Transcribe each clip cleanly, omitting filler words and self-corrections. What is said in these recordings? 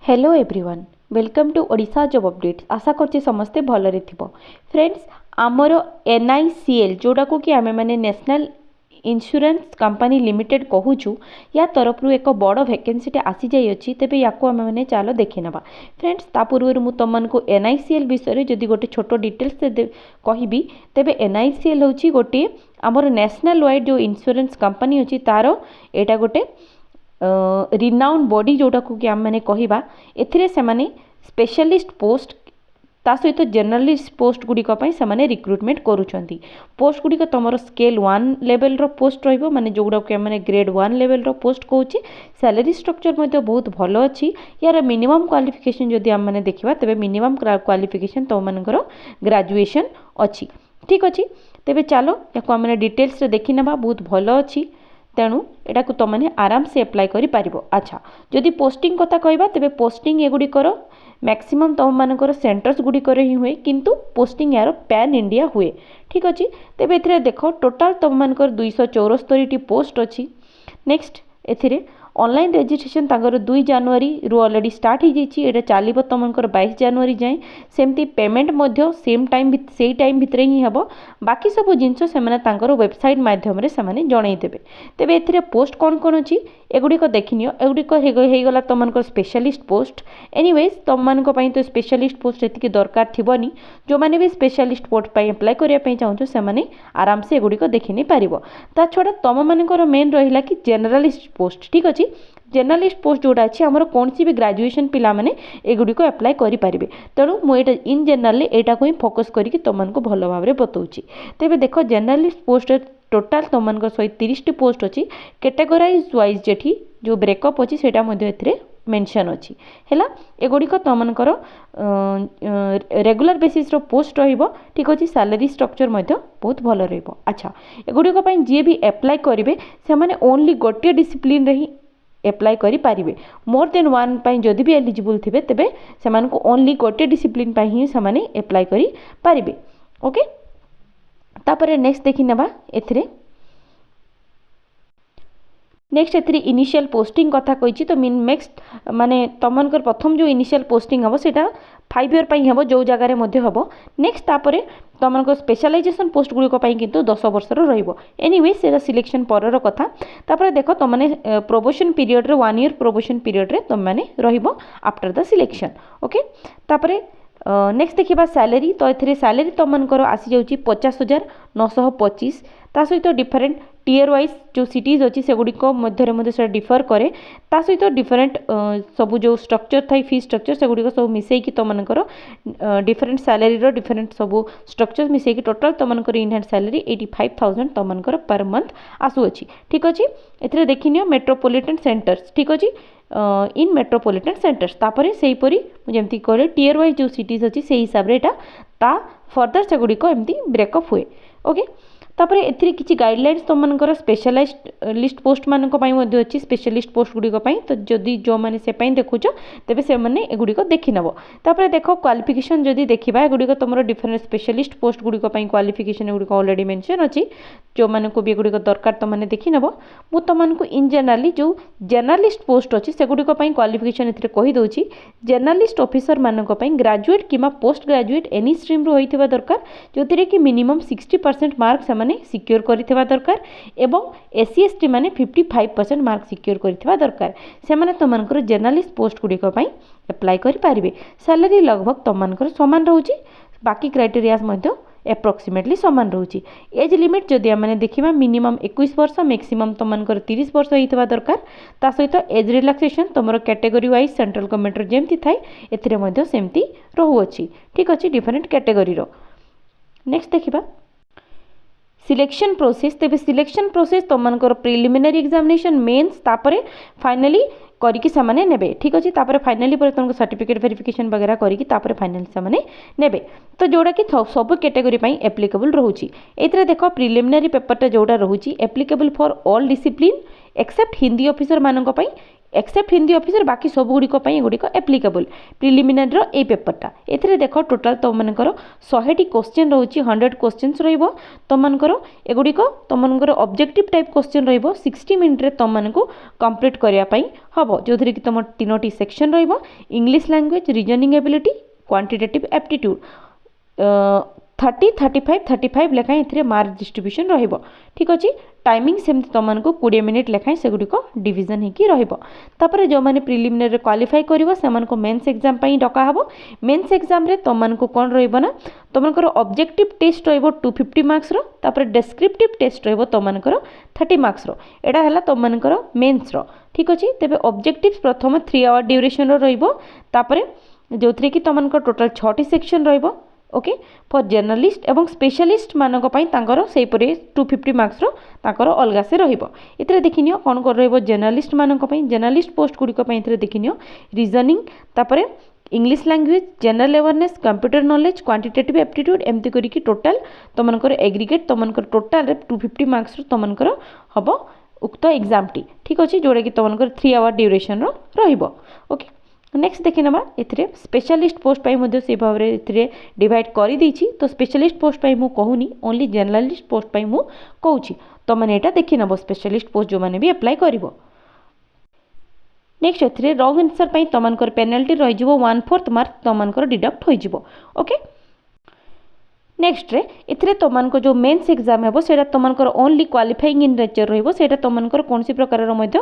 Hello everyone welcome to Odisha job updates. आशा करछि समस्ते भलरे थिबो। फ्रेंड्स आमर NICL जोड़ा को कि आमे माने नेशनल इंश्योरेंस कंपनी लिमिटेड कहूछु या तरफ एक बड़ वैकेंसीटे आसी जाई अछि। तेबे याको आमे माने चलो देखि नबा। फ्रेंड्स ता पूर्व मु तमन को NICL विषय जदि गोटे छोटो डिटेल्स कहबी तेबे NICL होछि गोटे आमर नेशनल वाइड जो इंश्योरेंस कंपनी अछि तारो एटा गोटे रिनाउंड बॉडी जोटा को कि आम मैंने कहवा एथिरे से माने स्पेशलिस्ट पोस्ट ता सहित जर्नलिस्ट पोस्ट गुड़िक से रिक्रुटमेंट करुँच। पोस्ट गुड़िक तुम स्केल 1 लेवल रो पोस्ट रहिबो माने जोगुड़ा को मैंने ग्रेड 1 लेवल रो पोस्ट कहूँ। सैलरी स्ट्रक्चर मध्य बहुत भल अच्छी। यार मिनिमम क्वालिफिकेशन जदि आम मैंने देखा तेरे मिनिमम क्वालिफिकेशन तुम मानकर ग्रेजुएशन अच्छी। ठीक अच्छे तेरे चलो या मैंने डिटेल्स देखी नवा बहुत भल अच्छी। तेणु एटा को तुम मैंने आराम से अप्लाई करि पारिबो। अच्छा जदि पोस्टिंग कथा कहबा तेबे पोस्टिंग एगुड़िकर मैक्सिमम तुम मानकर सेंटर्स गुड़िकर ही हुए किंतु पोस्टिंग यार पैन इंडिया हुए। ठीक अच्छे तेबे एथिरे देखो टोटाल तुम मानकर 274 पोस्ट अच्छी। नेक्स्ट एथिरे ऑनलाइन रजिस्ट्रेशन तांकर 2 जनवरी रु ऑलरेडी स्टार्ट हो जाइए। एटा चलिबो तुमकर 22 जनवरी जाए। सेमती पेमेंट मध्य सेम टाइम से टाइम भितर ही हम बाकी सब जिनस से वेबसाइट माध्यम से जनईदेवे। तेबे एथिरे पोस्ट कौन कौन अच्छी एगुड़िक देखनी एगुड़िक होगला तुमको स्पेशलिस्ट पोस्ट। एनीवेज तुम मान तो स्पेशलिस्ट पोस्ट एति दरकार थी जो मैंने भी स्पेशलिस्ट पोस्ट पर अप्लाई करने चाहूँ से आराम से एगुड़िक देखी नहीं पार। ता छड़ा तुम मानकर मेन रहा कि जेनरालिस्ट पोस्ट। ठीक अच्छे जेनरालिस्ट पोस्ट जोड़ा अच्छी आमर कौन सी भी ग्रेजुएशन पिला माने एगुड़िक अप्लाई करेंगे। तेणु मुझे इन जेनराली एटा को ही फोकस करके तुमको भल भाव में बताऊँगी। तेज देख जेनरालिस्ट पोस्ट टोटाल तुम 130 पोस्ट अच्छी। कैटेगोराइज वाइज जेठी जो ब्रेकअप अच्छी से मेंशन अच्छी है। एगुड़िक तुमकर रेगुलर बेसिस रो पोस्ट रहिबो। ठीक अच्छे सैलरी स्ट्रक्चर बहुत भल रहिबो। अच्छा एगुड़िक जी भी अप्लाई करेंगे से मैंने ओनली गोटे डिसिप्लिन रे ही अप्लाई करि पारिबे। मोर देन 1 पाई जदि भी एलिजिबल थिबे तेबे सेमान को ओनली गोटे डिसिप्लिन पाई ही सेमाने अप्लाई करि पारिबे। ओके तापरे नेक्स्ट देखि नबा एथिरे नेक्स्ट एथिरे इनिशियल पोस्टिंग कथा कही तो मीन नेक्स्ट माने तुमनकर प्रथम जो इनिशियल पोस्टिंग हम सेटा 5 ईयर पाई हम जो जगार मध्य हम। नेक्स्ट तापरे तुमको स्पेशलाइजेशन पोस्ट गुड़िक किंतु 10 वर्षर रहिबो। एनीवे सेटा सिलेक्शन परर कथा। तापरे देखो तुम माने प्रोबेशन पीरियड रे 1 ईयर प्रोबेशन पीरियड रे तुम माने रहिबो आफ्टर द सिलेक्शन। ओके तापरे नेक्स्ट देखा सैलरी तो ये सैलरी तुमको आसी जाऊँगी 50,925। ता सहित डिफरेंट टीयर वाइज जो सिटीज अच्छी से गुड़िक मध्य डिफर करे। ता सहित डिफरेंट सबू जो स्ट्रक्चर थाई फी स्ट्रक्चर से गुड़िक सब मिसेकी तुमको डिफरेंट सैलरी रो डिफरेंट सबू स्ट्रक्चर मिसेकी टोटाल तुमको इन हैंड सैलरी 85,000 तुमको पर मंथ आसुअछि। ठीक अच्छे एथिरे देखिनियो मेट्रोपॉलिटन सेंटर्स। ठीक अच्छे इन मेट्रोपॉलिटन सेंटर्स तापरे से हीपरी जमती कहले टीयर वाइज जो सिटीज अच्छी से हिसाब से ता फर्दर से गुड़िक एमती ब्रेकअप हुए। ओके तापरे एथिरे किछि गाइडलाइंस तुमनकर स्पेशलाइज्ड लिस्ट पोस्ट मानक पई मध्ये अछि। स्पेशलिस्ट पोस्ट गुड़िक पई तो जदि जो माने से पई देखुछ तेबे से माने एगुड़िक देखि नबो। तापरे देखो क्वालिफिकेशन जदि देखिबा एगुड़िक तुमरो डिफरेंट स्पेशलिस्ट पोस्ट गुड़िक पई क्वालिफिकेशन एगुड़िक ऑलरेडी मेंशन अछि जो मानक भी एगुड़िक दरकार तो माने देखि नबो। मु तुमनको इन जनरली जो जर्नलिस्ट पोस्ट अछि से गुड़िक पई क्वालिफिकेशन एथिरे कहि दोछि। जर्नलिस्ट ऑफिसर मानक पई ग्रेजुएट किमा पोस्ट ग्रेजुएट एनी स्ट्रीम रो होइथिबा दरकार जोथिरे कि मिनिमम 60% मार्क माने सिक्योर करिथिबा दरकार एवं SC ST माने 55% मार्क सिक्योर करिथिबा दरकार। से माने तुमनकर जर्नलिस्ट पोस्ट गुड़िक पई अप्लाई करि पारिबे। सैलरी लगभग तुमनकर समान रहउची बाकी क्राइटेरियाज मध्य एप्रोक्सीमेटली समान रहउची। एज लिमिट जदि आमने देखिबा मिनिमम 21 वर्ष मैक्सिमम तुमनकर 30 वर्ष होइथिबा दरकार। ता सहित एज रिलैक्सेशन तुमरो कैटेगरी वाइज सेंट्रल गवर्नमेंट रो जेमती थाई एथिरे मध्य सेमती रहउची। ठीक अछि डिफरेंट कैटेगरी रो। नेक्स्ट देखिबा सिलेक्शन प्रोसेस। तेबे सिलेक्शन प्रोसेस तुमनकर प्रिलिमिनरी एग्जामिनेशन मेंस तापरे फाइनली करिकी सामने नेबे। ठीक अछि तापरे फाइनली पर तुमको सर्टिफिकेट वेरिफिकेशन वगैरह करिकी तापरे फाइनल सामने नेबे। तो जोड़ा कि सब कैटेगरी पई एप्लीकेबल रहउची। एथिरे देखो प्रिलिमिनरी पेपर टा जोड़ा रहउची applicable for all discipline except Hindi officer मानक पई एक्सेप्ट हिंदी ऑफिसर बाकी सब गुड़िक एगुड़िक एप्लिकेबल प्रिलिमिनारी ए पेपरटा एथिरे देख टोटाल तुम मानकर 100टी क्वेश्चन रोचे 100 क्वेश्चंस रहिबो तुम मानकर एगुड़िक तुम मानकर ऑब्जेक्टिव टाइप क्वेश्चन रहिबो 60 मिनिट रे तुम मानकु कंप्लीट करिया पई हबो जोथरे कि तुम 3टी सेक्शन रहिबो English language reasoning ability quantitative aptitude 35 लेखाएं एथिरे मार्क डिस्ट्रीब्यूशन रहिबो ठीक अछि टाइमिंग सेमति तुमको 20 मिनिट लेखाएं सेगुड़िक डिविजन होगी रहिबो तापर जो माने प्रिलिमिनरी क्वालिफाई करिवो सेमानको मेंस एग्जाम पई डका हबो मेंस एग्जाम रे तुमको कोन रहिबो ना तुमकर ऑब्जेक्टिव टेस्ट रहिबो 250 मार्क्स रो तापर डेस्क्रिप्टिव टेस्ट रहिबो तुमकर 30 मार्क्स रो एडा हला तुमकर मेंस रो ठीक अछि तेबे ऑब्जेक्टिव प्रथम 3 आवर ड्यूरेशन रो रहिबो तापर जोथरे कि तुमकर टोटल 6टी सेक्शन रहिबो ओके फॉर जर्नलिस्ट एवं स्पेशलिस्ट मानक पई तांकर सेही परे 250 मार्क्स रो तांकर अलगा से रहिबो इतरे देखिनियो कोन कर रहिबो जर्नलिस्ट मानक पई जर्नलिस्ट पोस्ट गुडी को पई इतरे देखिनियो रीजनिंग तापरे English language general awareness computer knowledge quantitative aptitude एमती करी कि टोटल तुमनकर एग्रीगेट तुमनकर टोटल रे 250 मार्क्स रो तुमनकर हबो उक्त एग्जाम टी ठीक अछि जोडे कि तुमनकर 3 आवर ड्यूरेशन रो रहिबो ओके नेक्स्ट देखि नबा एथिरे स्पेशलिस्ट पोस्ट पाई मध्ये से भावरे एथिरे डिवाइड करि दैछि तो स्पेशलिस्ट पोस्ट पाई मु कहूनी ओनली जर्नलिस्ट पोस्ट पाई मु कहूछि तो माने एटा देखि नबो स्पेशलिस्ट पोस्ट जो माने भी अप्लाई करिवो नेक्स्ट एथिरे रॉन्ग आंसर पाई तमनकर पेनल्टी रहि जिवो 1/4 मार्क तमनकर डिडक्ट होई जिवो ओके नेक्स्ट रे एथिरे तुमको जो मेंस एग्जाम हेबो सेटा तुमको ओनली क्वालिफाइंग इन नेचर रहिबो सेटा तुमको कोनसी प्रकार रो मध्ये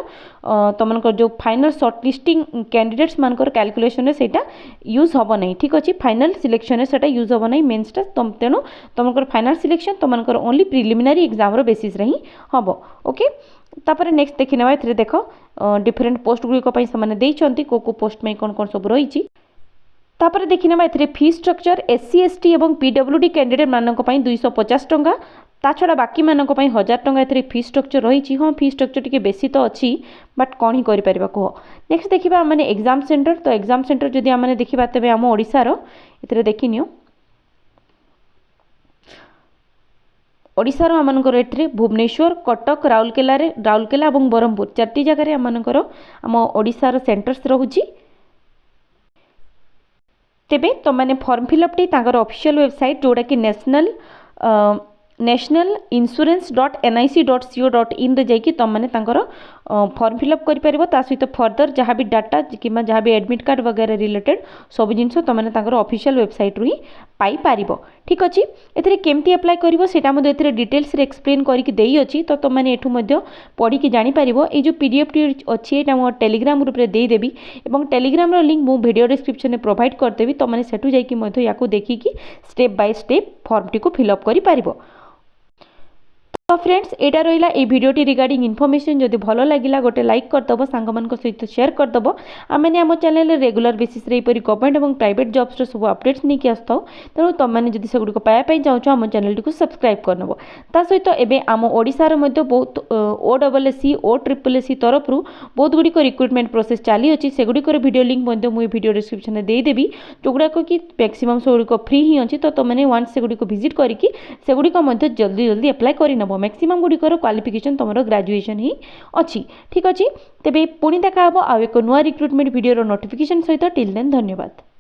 तुमको जो फाइनल शॉर्ट लिस्टिंग कैंडिडेट्स मानकर कैलकुलेशन रे सेटा यूज होबो नै ठीक अछि फाइनल सिलेक्शन रे सेटा यूज होबो नै मेंस टा तेनो तुमको फाइनल सिलेक्शन तुमको ओनली प्रिलिमिनरी एग्जाम रो बेसिस रे ही होबो ओके तापर नेक्स्ट देखि नेबा एथिरे देखो डिफरेंट पोस्ट गुडी को पई समान देइचंती को पोस्ट में कोन कोन सब रहिछि तापर देखि नेबा एथिरे फी स्ट्रक्चर एससी एसटी एवं पीडब्ल्यूडी कैंडिडेट मानक पई 250 टंका ता छड़ा बाकी मानक पई 1000 टंका एथिरे फी स्ट्रक्चर रहिछि हां फी स्ट्रक्चर टिके बेसी तो अछि बट कोन ही करि परिबा को नेक्स्ट देखिबा माने एग्जाम सेंटर तो एग्जाम सेंटर जदि आमने देखिबा तबे हम ओडिसा रो एथिरे देखिनियो ओडिसा रो आमनकर एथिरे भुवनेश्वर कटक राउरकेला एवं बरहमपुर चारटी जगह रे आमनकर हम ओडिसा रो सेंटर्स रहुछि तेबे तो मैंने फॉर्म फिलअप टी तांकर ऑफिशियल वेबसाइट जोड़ा कि nationalinsurance.nic.co.in रे जाइए तुम मैंने फॉर्म फिलअप कर पारिबो ता सहित फर्दर जहाँ भी डाटा कि जहाँ भी एडमिट कार्ड वगैरह रिलेटेड सब जिनस तुम मैंने ऑफिशियल वेबसाइट रु ही पाई पारिबो ठीक अछि एथिरे केमती अप्लाई करिवो सेटा मध्ये एथिरे डिटेल्स रे एक्सप्लेन करिकि देई अछि तो तुम मैंने एठु मध्ये पढी कि जानि पारिबो ए जो पीडीएफ टी अछि एटा मो टेलीग्राम ग्रुप रे देई देबी एवं टेलीग्राम रो लिंक मो वीडियो डिस्क्रिप्शन में प्रोवाइड कर देबी तो मैंने सेठु जाई कि मध्ये याकू देखि कि step by step form T को फिलअप करि पारिबो तो फ्रेंड्स एटा रहिला ए वीडियो टी रिगार्डिंग इन्फॉर्मेशन जदि भलो लागिला गोटे लाइक करदबो सांगमान को सहित शेयर करदबो आमे हम चैनल रे रेगुलर बेसिस रे परि गवर्नमेंट एवं प्राइवेट जॉब्स रो सब अपडेट्स नै कि आस्थौ तेनु तुम माने जदि सेगुडी को पाया पई जाउछ हम चैनल टी को सब्सक्राइब करनबो ता सहित एबे आम ओडिसा रो मध्ये बहुत ओडब्ल्यूएससी ओट्रिपलएससी तरफ रु बहुत गुडी को रिक्रूटमेंट प्रोसेस चाली अछि सेगुडी को वीडियो लिंक मध्ये मु वीडियो डिस्क्रिप्शन में देई देबी जोगुडा को कि मैक्सिमम सेगुडी को फ्री ही अछि तो तुम माने वन्स सेगुडी को विजिट करिकि सेगुडी को मध्ये जल्दी जल्दी अप्लाई करि नबो मैक्सिमम गुड़िकर क्वालिफिकेशन तुम ग्रेजुएशन ही अच्छी ठीक अच्छे तेबे पुणी देखा आ एक नुआ रिक्रुटमेंट वीडियो नोटिफिकेशन सहित टिल देन धन्यवाद।